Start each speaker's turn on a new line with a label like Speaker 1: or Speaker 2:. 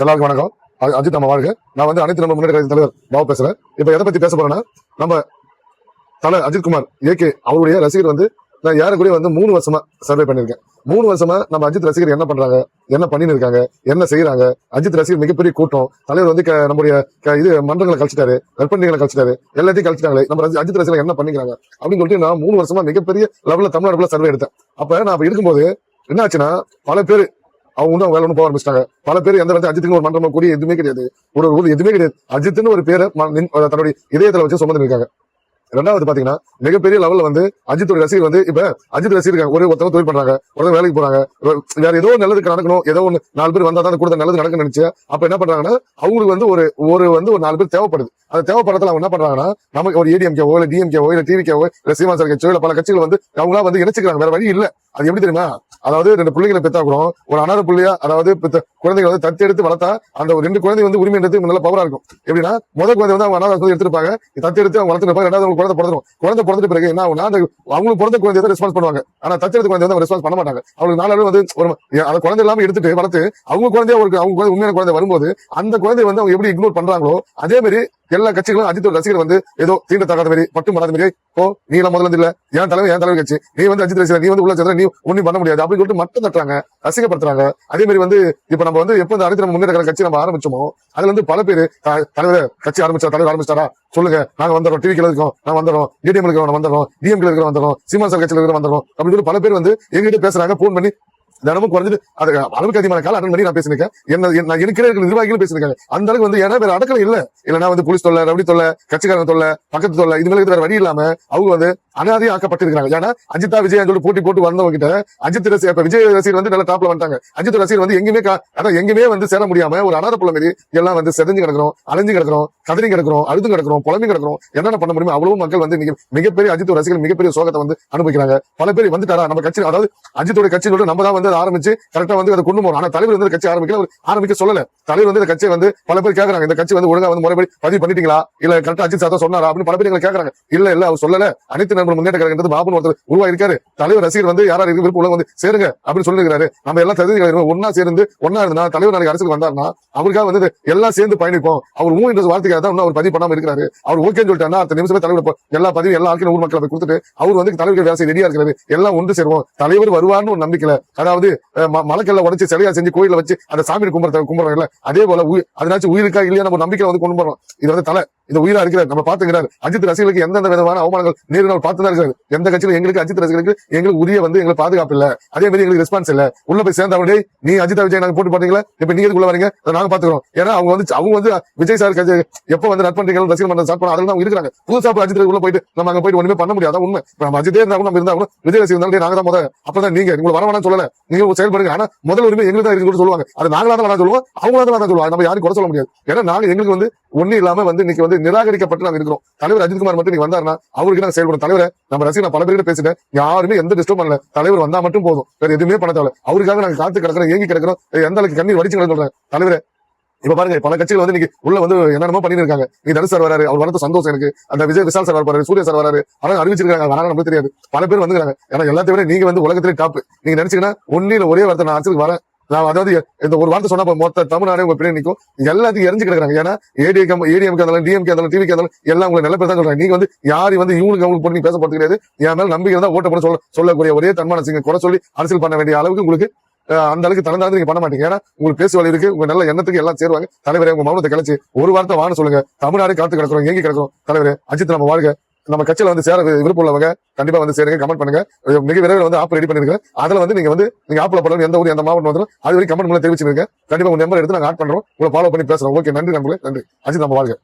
Speaker 1: எல்லாருக்கும் வணக்கம். அஜித் நம்ம வாழ்க. நான் வந்து அனைத்து நம்ம முன்னேற்ற கழக தலைவர் பாபு பேசுறேன். இப்ப எதை பத்தி பேச போறேன்னா, நம்ம தலை அஜித்குமார் ஏகே அவருடைய ரசிகர் வந்து நான் ஏறக்குறைய வந்து 3 வருஷமா சர்வே பண்ணிருக்கேன். 3 வருஷமா நம்ம அஜித் ரசிகர் என்ன பண்றாங்க, என்ன பண்ணின்னு இருக்காங்க, என்ன செய்யறாங்க. அஜித் ரசிகர் மிகப்பெரிய கூட்டம். தலைவர் வந்து நம்முடைய இது மன்றங்களை கழிச்சிட்டாரு, நற்பணிகளை கழிச்சிட்டாரு, எல்லாத்தையும் கழிச்சிட்டாங்களே. நம்ம அஜித் ரசிகர் என்ன பண்ணிக்கிறாங்க அப்படின்னு சொல்லிட்டு நான் 3 வருஷமா மிகப்பெரிய லெவல்ல தமிழ்நாடுக்குள்ள சர்வே எடுத்தேன். அப்ப நான் இருக்கும்போது என்ன ஆச்சுன்னா, பல பேர் அவங்க வந்து வேலை ஒன்று போக ஆரம்பிச்சிட்டாங்க. பல பேர் எந்த வந்து அஜித்துக்கு ஒரு மன்றம் கூடிய எதுவுமே கிடையாது, ஒரு எதுவுமே கிடையாது. அஜித்னு ஒரு பேரை தன்னுடைய இதயத்துல வச்சு சுமந்து இருக்காங்க. ரெண்டாவது பாத்தீங்கன்னா, மிகப்பெரிய லெவல்ல வந்து அஜித்தோட ரசிகர் வந்து இப்ப அஜித் ரசிகர் ஒருத்தவங்க தொழில் பண்றாங்க, ஒருத்தர் வேலைக்கு போறாங்க, வேற ஏதோ நல்லது நடக்கணும், ஏதோ ஒண்ணு 4 பேர் வந்தா தான் கூட நல்லது நடக்குன்னு நினைச்சு அப்ப என்ன பண்றாங்கன்னா, அவங்களுக்கு வந்து ஒரு 4 பேர் தேவைப்படுது. அந்த தேவைப்படுறதுல அவங்க என்ன பண்றாங்கன்னா, நமக்கு ஒரு ஏடிஎம்கேவோ இல்ல டிஎம்கேவோ இல்ல டிவிக்கேவோ இல்ல சீமாசர் கட்சியோ இல்ல பல கட்சிகள் வந்து அவங்களா வந்து இணைச்சுக்கிறாங்க. வேற வழி இல்ல. அது எப்படி தெரியுமா? அதாவது 2 பிள்ளைகளை பெத்தா கூட ஒரு அனாதை பிள்ளையா, அதாவது குழந்தைகளை வந்து தத்து எடுத்து வளர்த்தா அந்த ஒரு 2 குழந்தை வந்து உரிமைன்றது நல்ல பவரா இருக்கும். எப்படின்னா, முதல் குழந்தை வந்து அவங்க அனாதை எடுத்துருப்பாங்க, தத்து எடுத்து அவங்க வளர்த்துருப்பாங்க. ரெண்டாவது அவங்க குழந்தை பிறந்துடும். குழந்தை பிறந்த பிறகு என்ன ஆகும்னா, அவங்களுக்கு பிறந்த குழந்தை தான் ரெஸ்பான்ஸ் பண்ணுவாங்க. ஆனா தத்தெடுத்த குழந்தை வந்து ரெஸ்பான்ஸ் பண்ண மாட்டாங்க. அவங்களுக்கு 4 வந்து அந்த குழந்தை எல்லாமே எடுத்துட்டு வளர்த்து அவங்க குழந்தைய அவங்க உண்மையான குழந்தை வரும்போது அந்த குழந்தை வந்து அவங்க எப்படி இக்னோர் பண்றாங்களோ, அதே மாதிரி எல்லா கட்சிகளும் அஜித்தோட ரசிகர் வந்து ஏதோ தீண்ட தகாத மாதிரி பட்டும் பண்ணாத மாதிரி, நீ எல்லாம் முதல்ல இல்ல, என் தலைவர் கட்சி, நீ வந்து அஜித் ரசிகர், நீ வந்து உள்ள சேர்ந்த, நீ ஒன்னும் பண்ண முடியாது அப்படின்னு சொல்லிட்டு மட்டும் தட்டுறாங்க, ரசிகப்படுத்துறாங்க. அதே மாதிரி வந்து இப்ப நம்ம வந்து எப்ப அனைத்து நம்ம முன்னேற்ற கட்சி நம்ம ஆரம்பிச்சோமோ, அதுல வந்து பல பேர் தலைவர் கட்சி தலைவர் ஆரம்பிச்சாரா சொல்லுங்க, நாங்க வந்துடுறோம், டிவிக்கு இருக்கோம் நான் வந்துடுறோம், டிடிஎம் இருக்கிறோம் வந்துடுறோம், டிஎம்கே இருக்கிறோம் வந்துடுறோம், சீமாசர் கட்சியில இருக்கிற வந்துடுறோம் அப்படின்னு சொல்லி பல பேர் வந்து எங்கிட்ட பேசுறாங்க. போன் பண்ணி தினமும் குறைஞ்சிட்டு அது அளவுக்கு அதிகமான கால அட்டன் பண்ணி நான் பேசிருக்கேன். எனக்கு நிர்வாகிகளும் பேசிருக்காங்க. அந்த அளவுக்கு வந்து ஏன்னா வேற அடக்கல இல்ல இல்லன்னா வந்து போலீஸ் தொல்லை, ரவுடி தொல்லை, கட்சிக்காரன் தொல்லை, பக்கத்து தொல்லை, இது வேற வழி இல்லாம அவங்க வந்து அனாதையும் ஆக்கப்பட்டிருக்காங்க. ஏன்னா அஜித்தா விஜய் சொல்லி போட்டு வந்தவங்க கிட்ட அஜித் ரசிகர் விஜய் ரசிகர் வந்து நல்ல டாப்ல வந்துட்டாங்க. அஜித் ரசிகர் வந்து எங்கேயுமே வந்து சேர முடியாம ஒரு அனாதை புள்ள மாதிரி எல்லாம் வந்து செதஞ்சு கிடக்கிறோம், அலைஞ்சு கிடக்கிறோம், கதறி கிடக்கிறோம், அழுது கிடக்கிறோம், புலம்பி கிடக்கிறோம். என்னென்ன பண்ண முடியுமோ அவ்வளவு மக்கள் வந்து மிகப்பெரிய அஜித் ரசிகர்கள் மிகப்பெரிய சோகத்தை வந்து அனுபவிக்கிறாங்க. பல பேர் வந்துட்டாரா நம்ம கட்சி, அதாவது அஜித்தோட கட்சி நம்ம தான் வந்து ஆரம்பிச்சு கரெக்டா வந்து அதை கொண்டு போறோம். ஆனா தலைவர் வந்து கட்சி ஆரம்பிக்க சொல்லல. தலைவர் வந்து கட்சியை வந்து பல பேர் கேட்கறாங்க, இந்த கட்சி வந்து ஒழுங்கா வந்து முறைப்படி பதிவு பண்ணிட்டீங்களா, இல்ல கரெக்டா அஜித் சார் சொன்னாரா அப்படின்னு பல பேர் எங்களை கேட்கறாங்க. இல்ல அவர் சொல்லல. அனைத்து நண்பர்கள் முன்னேற்ற கழகன்றது பாபுன்னு ஒருத்தர் உருவாயிருக்காரு. தலைவர் ரசிகர் வந்து யாரா இருக்கு விருப்பம் வந்து சேருங்க அப்படின்னு சொல்லிருக்காரு. நம்ம எல்லாம் தெரிஞ்சு ஒன்னா சேர்ந்து ஒன்னா இருந்தா தலைவர் நாளைக்கு அரசுக்கு வந்தாருன்னா அவருக்காக வந்து எல்லாம் சேர்ந்து பயணிப்போம். அவர் என்ற வார்த்தைக்காக தான் அவர் பதிவு பண்ணாம இருக்கிறாரு. அவர் ஓகேன்னு சொல்லிட்டாருன்னா அடுத்த நிமிஷமே தலைவர் எல்லா பதிவு எல்லா ஆட்களும் ஊர் மக்களை கொடுத்துட்டு அவர் வந்து தலைவர்கள் வேலை செய்ய ரெடியா இருக்கிறாரு. எல்லாம் ஒன்று சேருவோம். தலைவர் வருவார்னு ஒரு நம்பிக்கை. அதாவது மலைக்கல்ல உடச்சு சிலையா செஞ்சு கோயில வச்சு அந்த சாமி கும்பிடுறாங்கல்ல, அதே போல அதனாச்சும் உயிருக்கா இல்லையா நம்ம நம்பிக்கை வந்து கொண்டு போறோம். இது வந்து தலை இந்த உயிரா இருக்கிறார், நம்ம பாத்துக்கிறாரு. அஜித் ரசிகர்களுக்கு எந்தெந்த விதமான அவமானங்கள் நேரில் பார்த்துதான் இருக்காரு. எந்த கட்சியிலும் எங்களுக்கு அஜித் ரசிகர்களுக்கு எங்களுக்கு உரிய வந்து எங்களுக்கு பாதுகாப்பு இல்ல, அதே மாதிரி எங்களுக்கு ரெஸ்பான்ஸ் இல்ல. உள்ள போய் சேர்ந்தவங்க நீ அஜித் விஜய் நாங்க போட்டு பாத்தீங்களா, இப்ப நீங்க உள்ள வரீங்க, நாங்க பாத்துக்கிறோம். ஏன்னா அவங்க வந்து விஜய் சார் எப்ப வந்து நட்பண்றீங்க ரசிகர் மன்றம் ஸ்டார்ட் பண்ண அதில் தான் இருக்காங்க. புதுசா அஜித் உள்ள போயிட்டு நம்ம அங்க போயிட்டு ஒண்ணுமே பண்ண முடியாது. உண்மை நம்ம அஜித்தே இருந்தாலும் நம்ம இருந்தாலும் விஜய் ரசிகர் இருந்தாலும் நாங்க தான் முதல்ல. அப்பதான் நீங்க உங்களை வரவானு சொல்லல, நீங்க செயல்படுங்க. ஆனா முதல் உரிமை எங்களுக்கு தான் இருக்கு சொல்லுவாங்க. அது நாங்களா தான் சொல்லுவோம், அவங்களா தான் சொல்லுவாங்க. நம்ம யாரும் குறை சொல்ல முடியாது. ஏன்னா நாங்க எங்களுக்கு வந்து ஒண்ணு இல்லாம வந்து இன்னைக்கு வந்து நிராகரிக்கப்பட்டு நாங்க இருக்கிறோம். தலைவர் அஜித்குமார் மட்டும் நீங்க வந்தாருன்னா அவருக்கு நாங்க செயல்படும். தலைவரை நம்ம ரசிகர் நான் பல பேர்கிட்ட பேசிட்டேன், யாருமே எந்த டிஸ்டர்ப் பண்ணல. தலைவர் வந்தா மட்டும் போதும், வேற எதுவுமே பண்ண தேவை. அவருக்காக நாங்க காத்து கிடக்கிறோம், ஏங்கி கிடக்கிறோம். எந்த அளவுக்கு கண்ணீர் வடிச்சு சொல்றேன் தலைவரை. இப்ப பாருங்க பல கட்சிகள் வந்து இன்னைக்கு உள்ள வந்து என்னென்னமோ பண்ணிட்டு இருக்காங்க. நீ தனுஷ் சார் வராரு, அவர் வரது சந்தோஷம் எனக்கு. அந்த விஷால் சார் வராரு, சூர்யா சார் வராரு, ஆனால் அறிவிச்சிருக்காங்க. ஆனால் நமக்கு தெரியாது. பல பேர் வந்துருக்காங்க. ஏன்னா எல்லாத்தையும் நீங்க வந்து உலகத்திலே டாப். நீங்க நினைச்சீங்கன்னா ஒன்னில ஒரே வார்த்தை நான் அரசுக்கு வரேன், நான் அதாவது இந்த ஒரு வார்த்தை சொன்னா மொத்த தமிழ்நாடே உங்க பின்னாடி நிற்கும். எல்லாத்தையும் எரிஞ்சு கிடக்குறாங்க. ஏன்னா ஏடிஎம்கே இருந்தாலும் டிஎம்கே இருந்தாலும் டிவிக்கே இருந்தாலும் எல்லாம் உங்களை நல்ல பேர் தான் சொல்றாங்க. நீங்க வந்து யாரும் வந்து இவங்களுக்கு அவங்களுக்கு போட்டு பேச போறது கிடையாது. என் மேல நம்பிக்கை தான் ஓட்ட பண்ண சொல்லக்கூடிய ஒரே தன்மான சிங்க குறை சொல்லி அரசியல் பண்ண வேண்டிய அளவுக்கு உங்களுக்கு அந்த அளவுக்கு தளர்ந்தாந்து நீங்க பண்ண மாட்டீங்க. ஏன்னா உங்களுக்கு பேசு வழி இருக்கு, உங்க நல்ல எண்ணத்துக்கு எல்லாம் சேருவாங்க. தலைவரே உங்க மௌனத்தை கழிச்சு ஒரு வார்த்தை வாங்க சொல்லுங்க. தமிழ்நாடே காத்து கிடக்கிறோம், ஏங்கி கிடக்கிறோம். தலைவரே அஜித் நம்ம வாழ்க. நம்ம கட்சியில வந்து சேர விருப்பம் உள்ளவங்க கண்டிப்பா வந்து சேருங்க, கமெண்ட் பண்ணுங்க. மிக விரைவில் வந்து ஆப் ரெடி பண்ணிருக்கேன். அதுல வந்து நீங்க ஆப்ல போடணும், எந்த ஊர் எந்த மாவட்டம் வந்துடும் அது வரைக்கும் கமெண்ட் மூலம் தெரிவிச்சிருக்கேன். கண்டிப்பா உங்க நம்பர் எடுத்து நாங்க ஆட் பண்றோம், உங்களை ஃபாலோ பண்ணி பேசுறோம். ஓகே, நன்றி நண்பர்களே, நன்றி. அஜித் நம்ம வாழ்க.